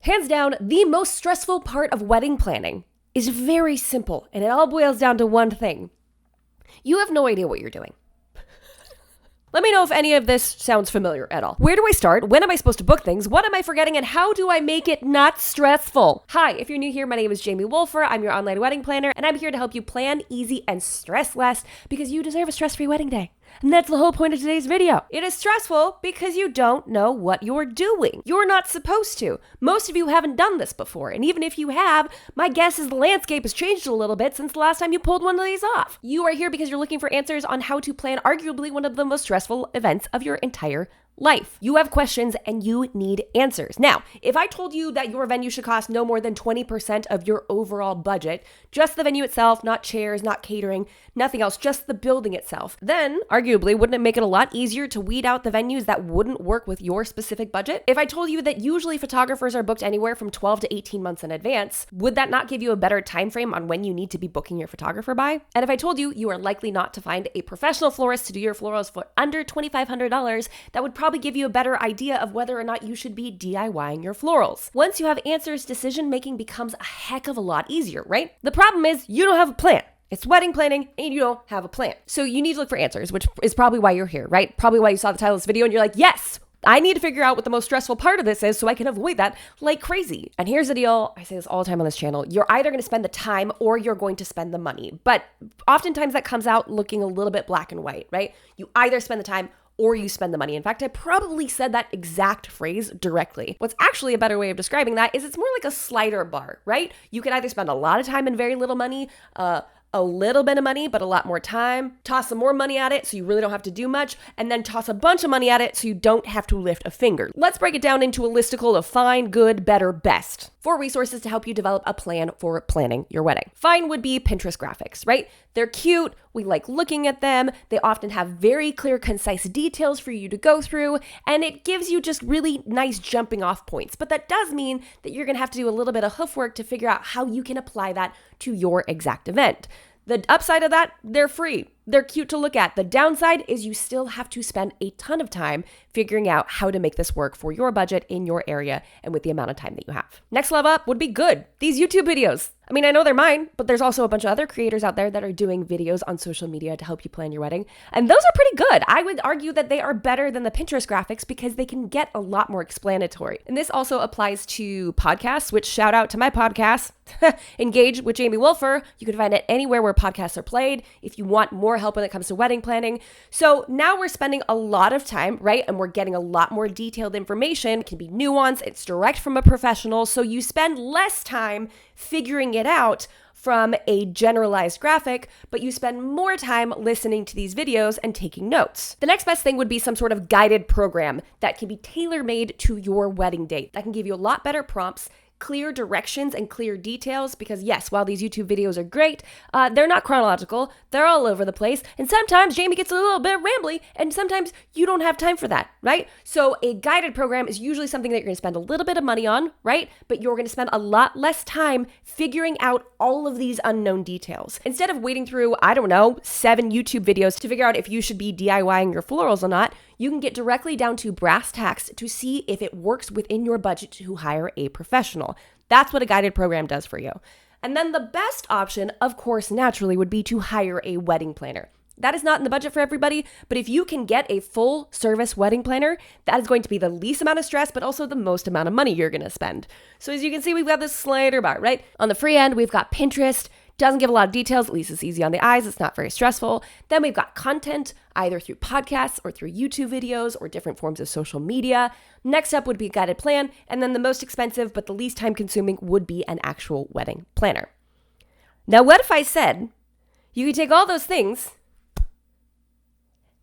Hands down, the most stressful part of wedding planning is very simple, and it all boils down to one thing. You have no idea what you're doing. Let me know if any of this sounds familiar at all. Where do I start? When am I supposed to book things? What am I forgetting? And how do I make it not stressful? Hi, if you're new here, my name is Jamie Wolfer. I'm your online wedding planner, and I'm here to help you plan easy and stress less because you deserve a stress-free wedding day. And that's the whole point of today's video. It is stressful because you don't know what you're doing. You're not supposed to. Most of you haven't done this before. And even if you have, my guess is the landscape has changed a little bit since the last time you pulled one of these off. You are here because you're looking for answers on how to plan arguably one of the most stressful events of your entire life. You have questions and you need answers. Now, if I told you that your venue should cost no more than 20% of your overall budget, just the venue itself, not chairs, not catering, nothing else, just the building itself, then arguably wouldn't it make it a lot easier to weed out the venues that wouldn't work with your specific budget? If I told you that usually photographers are booked anywhere from 12 to 18 months in advance, would that not give you a better time frame on when you need to be booking your photographer by? And if I told you you are likely not to find a professional florist to do your florals for under $2,500, that would probably give you a better idea of whether or not you should be DIYing your florals. Once you have answers, decision making becomes a heck of a lot easier, right? The problem is you don't have a plan. It's wedding planning and you don't have a plan. So you need to look for answers, which is probably why you're here, right? Probably why you saw the title of this video and you're like, yes, I need to figure out what the most stressful part of this is so I can avoid that like crazy. And here's the deal. I say this all the time on this channel. You're either going to spend the time or you're going to spend the money. But oftentimes that comes out looking a little bit black and white, right? You either spend the time or you spend the money. In fact, I probably said that exact phrase directly. What's actually a better way of describing that is it's more like a slider bar, right? You can either spend a lot of time and very little money, a little bit of money, but a lot more time, toss some more money at it so you really don't have to do much, and then toss a bunch of money at it so you don't have to lift a finger. Let's break it down into a listicle of fine, good, better, best. 4 resources to help you develop a plan for planning your wedding. Fine would be Pinterest graphics, right? They're cute. We like looking at them. They often have very clear, concise details for you to go through, and it gives you just really nice jumping off points. But that does mean that you're gonna have to do a little bit of hoof work to figure out how you can apply that to your exact event. The upside of that, they're free. They're cute to look at. The downside is you still have to spend a ton of time figuring out how to make this work for your budget in your area and with the amount of time that you have. Next level up would be good. These YouTube videos. I mean, I know they're mine, but there's also a bunch of other creators out there that are doing videos on social media to help you plan your wedding. And those are pretty good. I would argue that they are better than the Pinterest graphics because they can get a lot more explanatory. And this also applies to podcasts, which shout out to my podcast, Engage with Jamie Wolfer. You can find it anywhere where podcasts are played if you want more help when it comes to wedding planning. So now we're spending a lot of time, right? And we're getting a lot more detailed information. It can be nuanced. It's direct from a professional. So you spend less time figuring it out from a generalized graphic, but you spend more time listening to these videos and taking notes. The next best thing would be some sort of guided program that can be tailor-made to your wedding date. That can give you a lot better prompts, clear directions and clear details, because yes, while these YouTube videos are great, they're not chronological, they're all over the place, and sometimes Jamie gets a little bit rambly, and sometimes you don't have time for that, right? So a guided program is usually something that you're gonna spend a little bit of money on, right? But you're gonna spend a lot less time figuring out all of these unknown details. Instead of wading through, 7 YouTube videos to figure out if you should be DIYing your florals or not, you can get directly down to brass tacks to see if it works within your budget to hire a professional. That's what a guided program does for you. And then the best option, of course, naturally, would be to hire a wedding planner. That is not in the budget for everybody, but if you can get a full service wedding planner, that is going to be the least amount of stress, but also the most amount of money you're gonna spend. So as you can see, we've got this slider bar, right? On the free end, we've got Pinterest. Doesn't give a lot of details, at least it's easy on the eyes, it's not very stressful. Then we've got content, either through podcasts or through YouTube videos or different forms of social media. Next up would be a guided plan, and then the most expensive but the least time consuming would be an actual wedding planner. Now, what if I said you could take all those things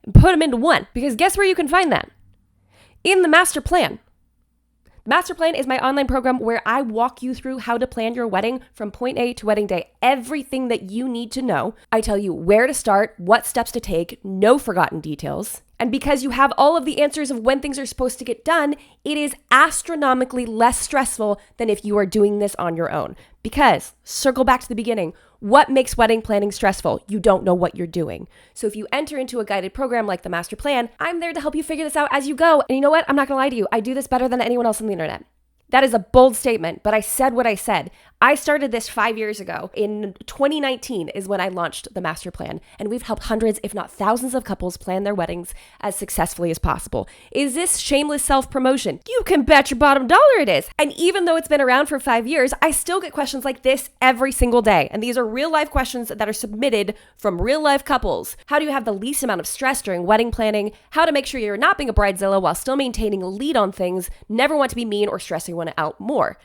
and put them into one? Because guess where you can find that? In the master plan. Master Plan is my online program where I walk you through how to plan your wedding from point A to wedding day. Everything that you need to know. I tell you where to start, what steps to take, no forgotten details. And because you have all of the answers of when things are supposed to get done, it is astronomically less stressful than if you are doing this on your own. Because, circle back to the beginning, what makes wedding planning stressful? You don't know what you're doing. So if you enter into a guided program like the Master Plan, I'm there to help you figure this out as you go. And you know what? I'm not gonna lie to you. I do this better than anyone else on the internet. That is a bold statement, but I said what I said. I started this 5 years ago. In 2019 is when I launched the master plan, and we've helped hundreds, if not thousands of couples plan their weddings as successfully as possible. Is this shameless self-promotion? You can bet your bottom dollar it is. And even though it's been around for 5 years, I still get questions like this every single day. And these are real life questions that are submitted from real life couples. How do you have the least amount of stress during wedding planning? How to make sure you're not being a bridezilla while still maintaining a lead on things? Never want to be mean or stressing one out more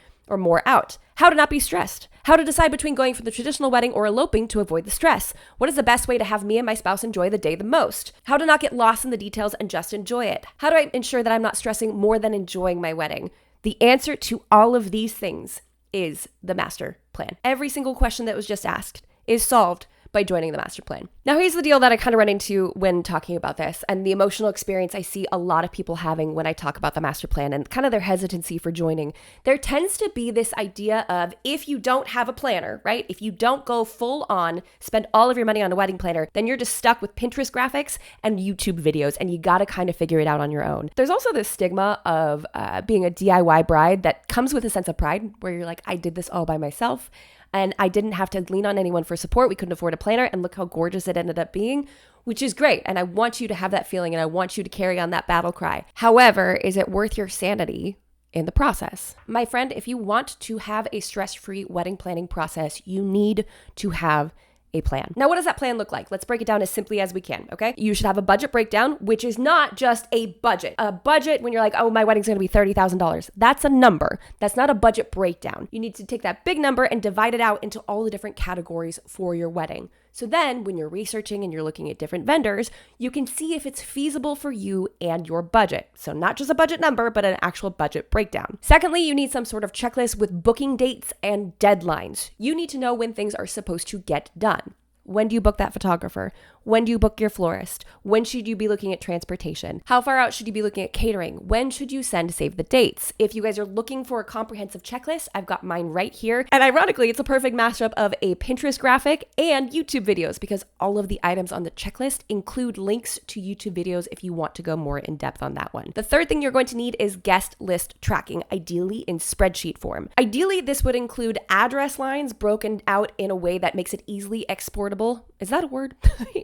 out. How to not be stressed. How to decide between going for the traditional wedding or eloping to avoid the stress. What is the best way to have me and my spouse enjoy the day the most? How to not get lost in the details and just enjoy it. How do I ensure that I'm not stressing more than enjoying my wedding? The answer to all of these things is the master plan. Every single question that was just asked is solved by joining the master plan. Now, here's the deal that I kind of run into when talking about this, and the emotional experience I see a lot of people having when I talk about the master plan and kind of their hesitancy for joining. There tends to be this idea of, if you don't have a planner, right? If you don't go full on, spend all of your money on a wedding planner, then you're just stuck with Pinterest graphics and YouTube videos, and you got to kind of figure it out on your own. There's also this stigma of being a DIY bride that comes with a sense of pride, where you're like, I did this all by myself. And I didn't have to lean on anyone for support. We couldn't afford a planner, and look how gorgeous it ended up being, which is great. And I want you to have that feeling, and I want you to carry on that battle cry. However, is it worth your sanity in the process? My friend, if you want to have a stress-free wedding planning process, you need to have a plan. Now, what does that plan look like? Let's break it down as simply as we can, okay? You should have a budget breakdown, which is not just a budget. A budget, when you're like, oh, my wedding's gonna be $30,000. That's a number. That's not a budget breakdown. You need to take that big number and divide it out into all the different categories for your wedding. So then when you're researching and you're looking at different vendors, you can see if it's feasible for you and your budget. So not just a budget number, but an actual budget breakdown. Secondly, you need some sort of checklist with booking dates and deadlines. You need to know when things are supposed to get done. When do you book that photographer? When do you book your florist? When should you be looking at transportation? How far out should you be looking at catering? When should you send save the dates? If you guys are looking for a comprehensive checklist, I've got mine right here. And ironically, it's a perfect mashup of a Pinterest graphic and YouTube videos, because all of the items on the checklist include links to YouTube videos if you want to go more in depth on that one. The third thing you're going to need is guest list tracking, ideally in spreadsheet form. Ideally, this would include address lines broken out in a way that makes it easily exportable. Is that a word?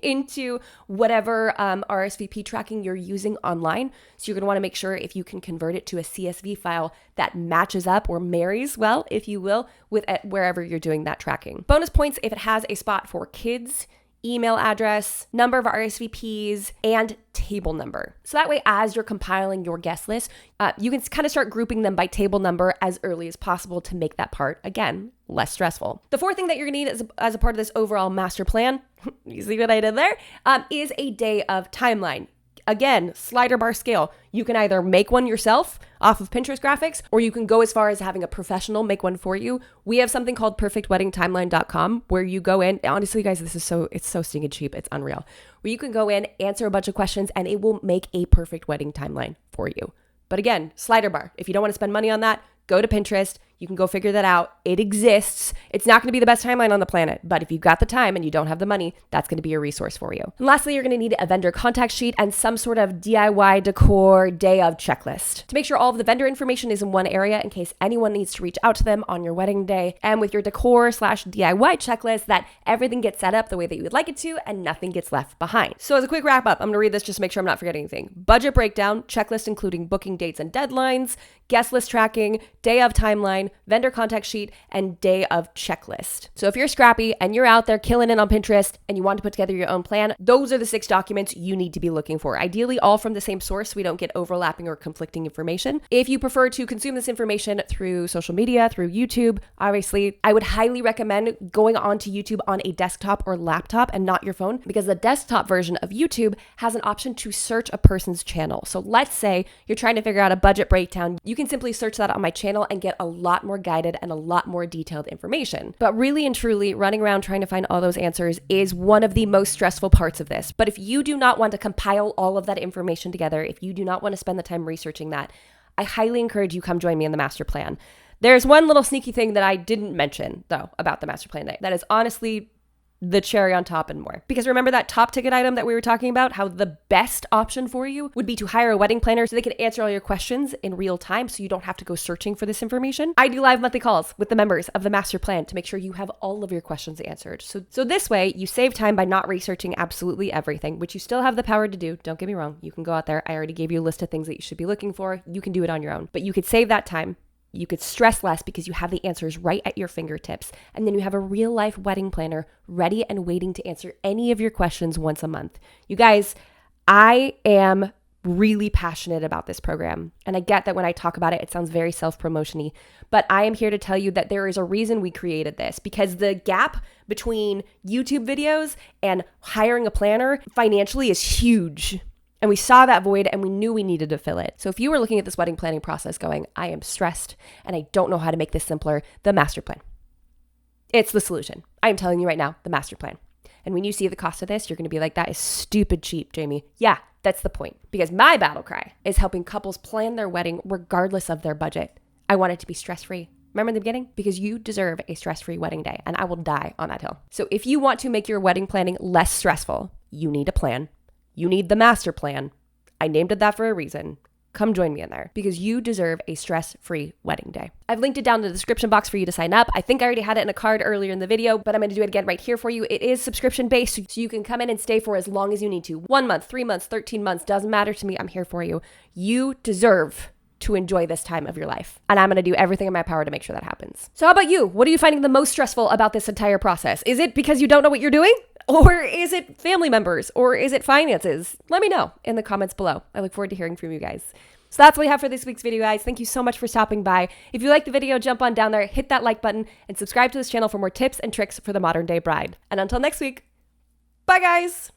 Into whatever RSVP tracking you're using online. So you're going to want to make sure if you can convert it to a CSV file that matches up or marries well, if you will, with wherever you're doing that tracking. Bonus points if it has a spot for kids, email address, number of RSVPs, and table number. So that way, as you're compiling your guest list, you can kind of start grouping them by table number as early as possible to make that part, again, less stressful. The fourth thing that you're gonna need as a part of this overall master plan, you see what I did there, is a day of timeline. Again, slider bar scale. You can either make one yourself off of Pinterest graphics, or you can go as far as having a professional make one for you. We have something called perfectweddingtimeline.com where you go in. Honestly, guys, it's so stinking cheap. It's unreal. Where you can go in, answer a bunch of questions, and it will make a perfect wedding timeline for you. But again, slider bar. If you don't want to spend money on that, go to Pinterest. You can go figure that out. It exists. It's not going to be the best timeline on the planet, but if you've got the time and you don't have the money, that's going to be a resource for you. And lastly, you're going to need a vendor contact sheet and some sort of DIY decor day of checklist to make sure all of the vendor information is in one area in case anyone needs to reach out to them on your wedding day, and with your decor/DIY checklist that everything gets set up the way that you would like it to and nothing gets left behind. So as a quick wrap up, I'm going to read this just to make sure I'm not forgetting anything. Budget breakdown, checklist including booking dates and deadlines, guest list tracking, day of timeline, vendor contact sheet, and day of checklist. So if you're scrappy and you're out there killing it on Pinterest and you want to put together your own plan, those are the 6 documents you need to be looking for. Ideally, all from the same source so we don't get overlapping or conflicting information. If you prefer to consume this information through social media, through YouTube, obviously, I would highly recommend going onto YouTube on a desktop or laptop and not your phone, because the desktop version of YouTube has an option to search a person's channel. So let's say you're trying to figure out a budget breakdown. You can simply search that on my channel and get a lot more guided and a lot more detailed information. But really and truly, running around trying to find all those answers is one of the most stressful parts of this. But if you do not want to compile all of that information together, if you do not want to spend the time researching that, I highly encourage you come join me in the master plan. There's one little sneaky thing that I didn't mention, though, about the master plan that is honestly the cherry on top and more. Because remember that top ticket item that we were talking about, how the best option for you would be to hire a wedding planner so they can answer all your questions in real time so you don't have to go searching for this information. I do live monthly calls with the members of the master plan to make sure you have all of your questions answered. So this way you save time by not researching absolutely everything, which you still have the power to do. Don't get me wrong. You can go out there. I already gave you a list of things that you should be looking for. You can do it on your own, but you could save that time. You could stress less because you have the answers right at your fingertips. And then you have a real life wedding planner ready and waiting to answer any of your questions once a month. You guys, I am really passionate about this program. And I get that when I talk about it, it sounds very self-promotion-y, but I am here to tell you that there is a reason we created this, because the gap between YouTube videos and hiring a planner financially is huge. And we saw that void and we knew we needed to fill it. So if you were looking at this wedding planning process going, I am stressed and I don't know how to make this simpler, the master plan. It's the solution. I am telling you right now, the master plan. And when you see the cost of this, you're going to be like, that is stupid cheap, Jamie. Yeah, that's the point. Because my battle cry is helping couples plan their wedding regardless of their budget. I want it to be stress-free. Remember in the beginning? Because you deserve a stress-free wedding day and I will die on that hill. So if you want to make your wedding planning less stressful, you need a plan. You need the master plan. I named it that for a reason. Come join me in there because you deserve a stress-free wedding day. I've linked it down in the description box for you to sign up. I think I already had it in a card earlier in the video, but I'm going to do it again right here for you. It is subscription-based, so you can come in and stay for as long as you need to. 1 month, 3 months, 13 months, doesn't matter to me. I'm here for you. You deserve to enjoy this time of your life. And I'm going to do everything in my power to make sure that happens. So how about you? What are you finding the most stressful about this entire process? Is it because you don't know what you're doing? Or is it family members? Or is it finances? Let me know in the comments below. I look forward to hearing from you guys. So that's what we have for this week's video, guys. Thank you so much for stopping by. If you liked the video, jump on down there, hit that like button, and subscribe to this channel for more tips and tricks for the modern day bride. And until next week, bye guys!